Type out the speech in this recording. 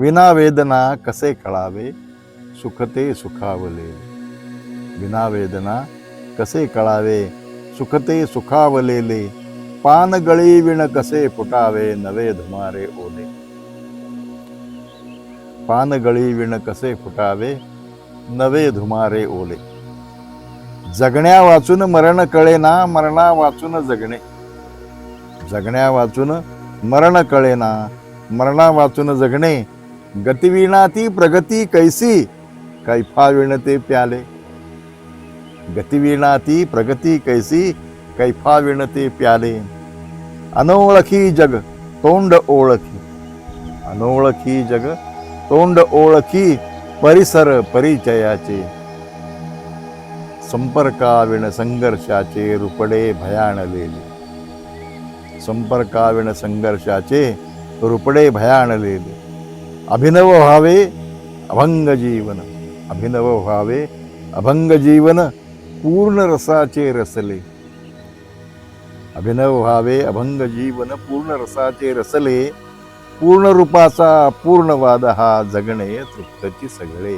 विना वेदना कसे कळावे सुख ते सुखावले. विना वेदना कसे कळावे सुख ते सुखावलेले. पान गळी विण कसे फुटावे नवे धुमारे ओले. पान गळी विण कसे फुटावे नवे धुमारे ओले. जगण्या वाचून मरण कळेना मरणा वाचून जगणे. जगण्या वाचून मरण कळेना मरणा वाचून जगणे. गतिविना ती प्रगती कैसी कैफा विणते प्याले. गतिविना ती प्रगती कैसी कैफा विणते प्याले. अनोळखी जग तोंड ओळखी. अनोळखी जग तोंड ओळखी परिसर परिचयाचे. संपर्काविण संघर्षाचे रुपडे भयाणलेले. संपर्काविण संघर्षाचे रुपडे भयाणलेले. अभिनव व्हावे अभंग जीवन. अभिनव व्हावे अभंग जीवन पूर्ण रसाचे रसले. अभिनव व्हावे अभंग जीवन पूर्ण रसाचे रसले. पूर्ण रूपाचा पूर्णवाद हा जगणे तृप्तची सगळे.